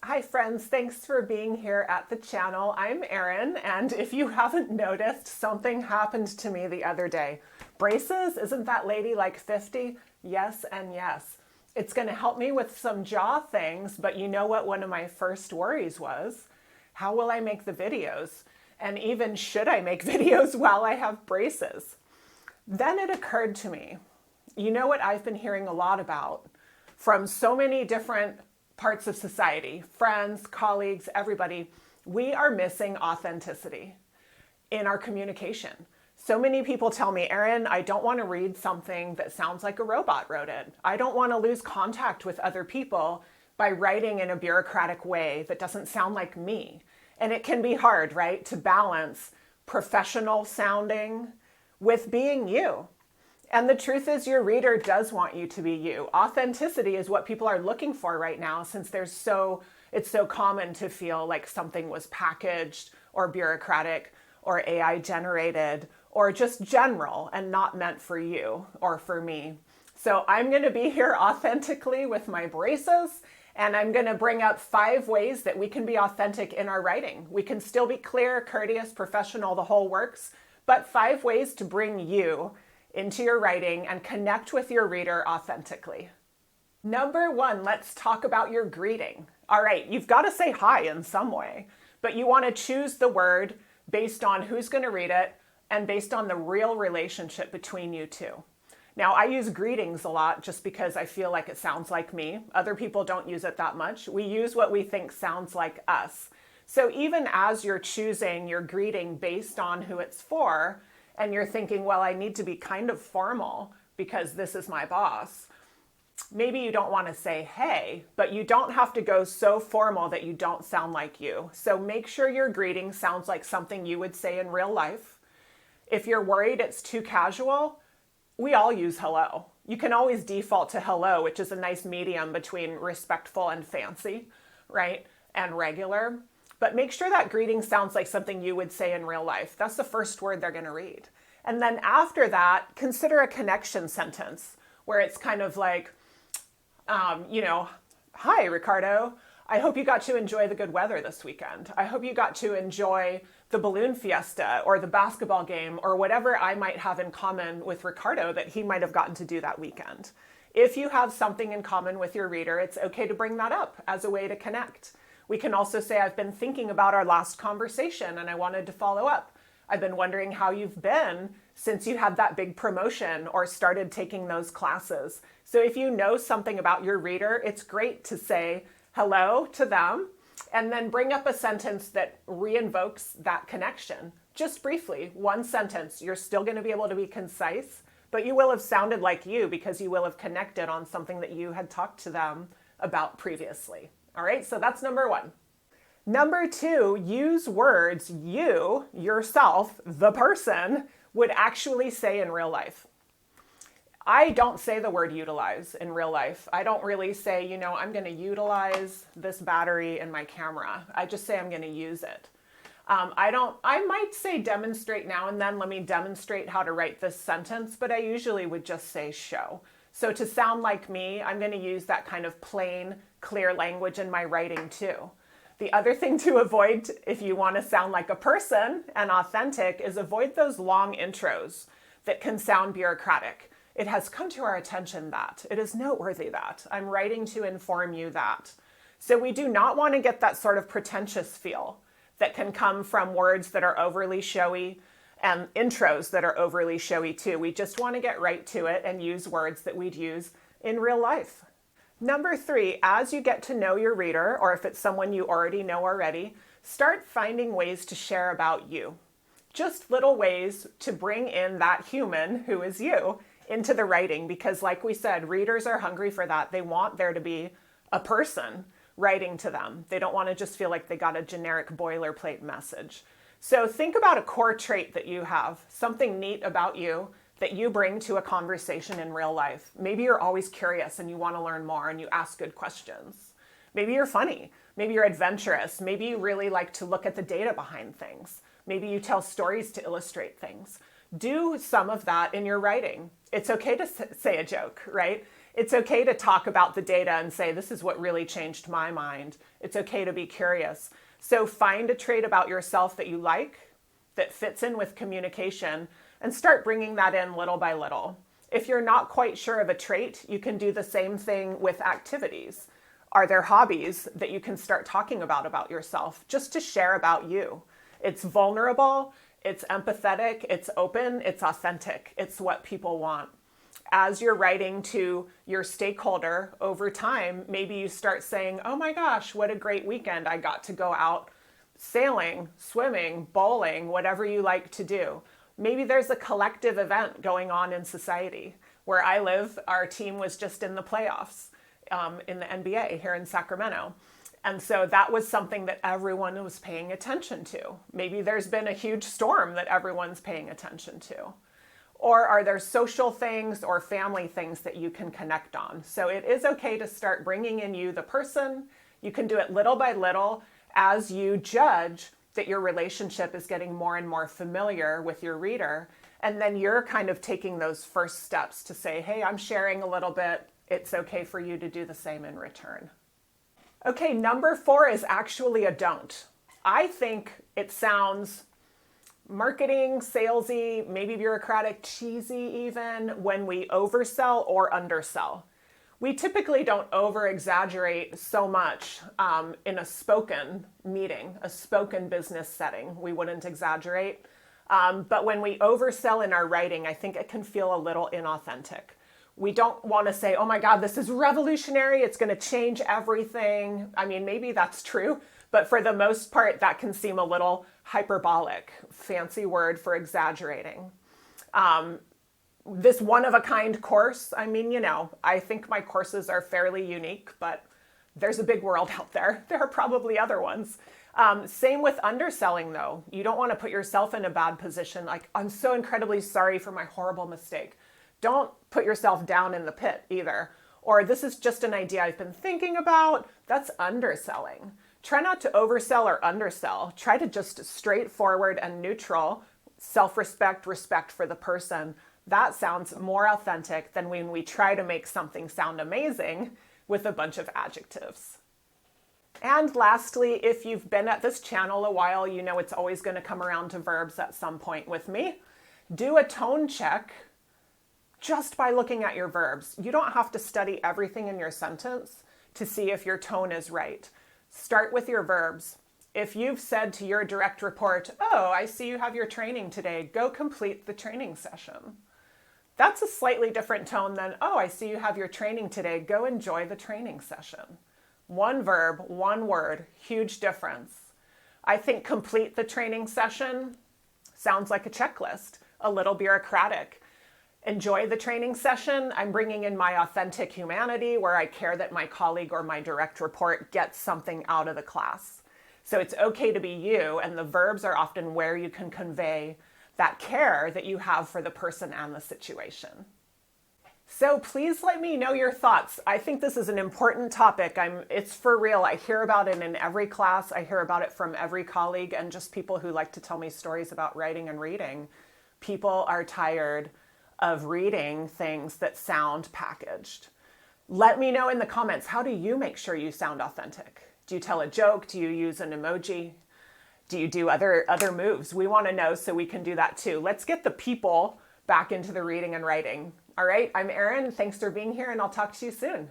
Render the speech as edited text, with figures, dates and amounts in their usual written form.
Hi friends, thanks for being here at the channel. I'm Erin, and if you haven't noticed, something happened to me the other day. Braces? Isn't that lady like 50? Yes and yes. It's going to help me with some jaw things, but you know what one of my first worries was? How will I make the videos? And even should I make videos while I have braces? Then it occurred to me, you know what I've been hearing a lot about from so many different parts of society, friends, colleagues, everybody, we are missing authenticity in our communication. So many people tell me, Erin, I don't want to read something that sounds like a robot wrote it. I don't want to lose contact with other people by writing in a bureaucratic way that doesn't sound like me. And it can be hard, right, to balance professional sounding with being you. And the truth is your reader does want you to be you. Authenticity is what people are looking for right now, since it's so common to feel like something was packaged or bureaucratic or AI generated or just general and not meant for you or for me. So I'm going to be here authentically with my braces, and I'm going to bring up 5 ways that we can be authentic in our writing. We can still be clear, courteous, professional, the whole works, but 5 ways to bring you into your writing and connect with your reader authentically. Number 1, let's talk about your greeting. All right, you've got to say hi in some way, but you want to choose the word based on who's going to read it and based on the real relationship between you two. Now, I use greetings a lot just because I feel like it sounds like me. Other people don't use it that much. We use what we think sounds like us. So even as you're choosing your greeting based on who it's for, and you're thinking, well, I need to be kind of formal because this is my boss, maybe you don't want to say hey, but you don't have to go so formal that you don't sound like you. So make sure your greeting sounds like something you would say in real life. If you're worried it's too casual, we all use hello. You can always default to hello, which is a nice medium between respectful and fancy, right? And regular. But make sure that greeting sounds like something you would say in real life. That's the first word they're going to read. And then after that, consider a connection sentence where it's kind of like, hi, Ricardo. I hope you got to enjoy the good weather this weekend. I hope you got to enjoy the balloon fiesta or the basketball game or whatever I might have in common with Ricardo that he might have gotten to do that weekend. If you have something in common with your reader, it's okay to bring that up as a way to connect. We can also say, I've been thinking about our last conversation and I wanted to follow up. I've been wondering how you've been since you had that big promotion or started taking those classes. So if you know something about your reader, it's great to say hello to them and then bring up a sentence that reinvokes that connection. Just briefly, 1 sentence. You're still going to be able to be concise, but you will have sounded like you because you will have connected on something that you had talked to them about previously. All right, so that's number 1. Number 2, use words you, yourself, the person, would actually say in real life. I don't say the word utilize in real life. I don't really say, I'm going to utilize this battery in my camera. I just say I'm going to use it. I might say demonstrate now and then. Let me demonstrate how to write this sentence, but I usually would just say show. So to sound like me, I'm going to use that kind of plain, clear language in my writing too. The other thing to avoid if you want to sound like a person and authentic is avoid those long intros that can sound bureaucratic. It has come to our attention that it is noteworthy that I'm writing to inform you that. So we do not want to get that sort of pretentious feel that can come from words that are overly showy and intros that are overly showy too. We just want to get right to it and use words that we'd use in real life. Number 3, as you get to know your reader, or if it's someone you already know already, start finding ways to share about you. Just little ways to bring in that human who is you into the writing, because like we said, readers are hungry for that. They want there to be a person writing to them. They don't want to just feel like they got a generic boilerplate message. So think about a core trait that you have, something neat about you that you bring to a conversation in real life. Maybe you're always curious and you want to learn more and you ask good questions. Maybe you're funny. Maybe you're adventurous. Maybe you really like to look at the data behind things. Maybe you tell stories to illustrate things. Do some of that in your writing. It's okay to say a joke, right? It's okay to talk about the data and say, this is what really changed my mind. It's okay to be curious. So find a trait about yourself that you like, that fits in with communication, and start bringing that in little by little. If you're not quite sure of a trait, you can do the same thing with activities. Are there hobbies that you can start talking about yourself, just to share about you? It's vulnerable, it's empathetic, it's open, it's authentic. It's what people want. As you're writing to your stakeholder over time, maybe you start saying, oh my gosh, what a great weekend. I got to go out sailing, swimming, bowling, whatever you like to do. Maybe there's a collective event going on in society. Where I live, our team was just in the playoffs in the NBA here in Sacramento. And so that was something that everyone was paying attention to. Maybe there's been a huge storm that everyone's paying attention to. Or are there social things or family things that you can connect on? So it is okay to start bringing in you, the person. You can do it little by little as you judge that your relationship is getting more and more familiar with your reader. And then you're kind of taking those first steps to say, hey, I'm sharing a little bit. It's okay for you to do the same in return. Okay, number 4 is actually a don't. I think it sounds marketing, salesy, maybe bureaucratic, cheesy even, when we oversell or undersell. We typically don't over-exaggerate so much in a spoken meeting, a spoken business setting. We wouldn't exaggerate. But when we oversell in our writing, I think it can feel a little inauthentic. We don't want to say, oh my God, this is revolutionary. It's going to change everything. I mean, maybe that's true, but for the most part, that can seem a little hyperbolic, fancy word for exaggerating. This one-of-a-kind course, I mean, you know, I think my courses are fairly unique, but there's a big world out there. There are probably other ones. Same with underselling, though. You don't want to put yourself in a bad position, like, I'm so incredibly sorry for my horrible mistake. Don't put yourself down in the pit either. Or this is just an idea I've been thinking about. That's underselling. Try not to oversell or undersell. Try to just straightforward and neutral, self-respect, respect for the person. That sounds more authentic than when we try to make something sound amazing with a bunch of adjectives. And lastly, if you've been at this channel a while, you know it's always going to come around to verbs at some point with me. Do a tone check just by looking at your verbs. You don't have to study everything in your sentence to see if your tone is right. Start with your verbs. If you've said to your direct report, oh, I see you have your training today, go complete the training session. That's a slightly different tone than, oh, I see you have your training today, go enjoy the training session. One verb, one word, huge difference. I think complete the training session sounds like a checklist, a little bureaucratic. Enjoy the training session. I'm bringing in my authentic humanity where I care that my colleague or my direct report gets something out of the class. So it's okay to be you, and the verbs are often where you can convey that care that you have for the person and the situation. So please let me know your thoughts. I think this is an important topic. It's for real. I hear about it in every class. I hear about it from every colleague and just people who like to tell me stories about writing and reading. People are tired of reading things that sound packaged. Let me know in the comments, how do you make sure you sound authentic? Do you tell a joke? Do you use an emoji? Do you do other moves? We want to know so we can do that too. Let's get the people back into the reading and writing. All right, I'm Erin. Thanks for being here, and I'll talk to you soon.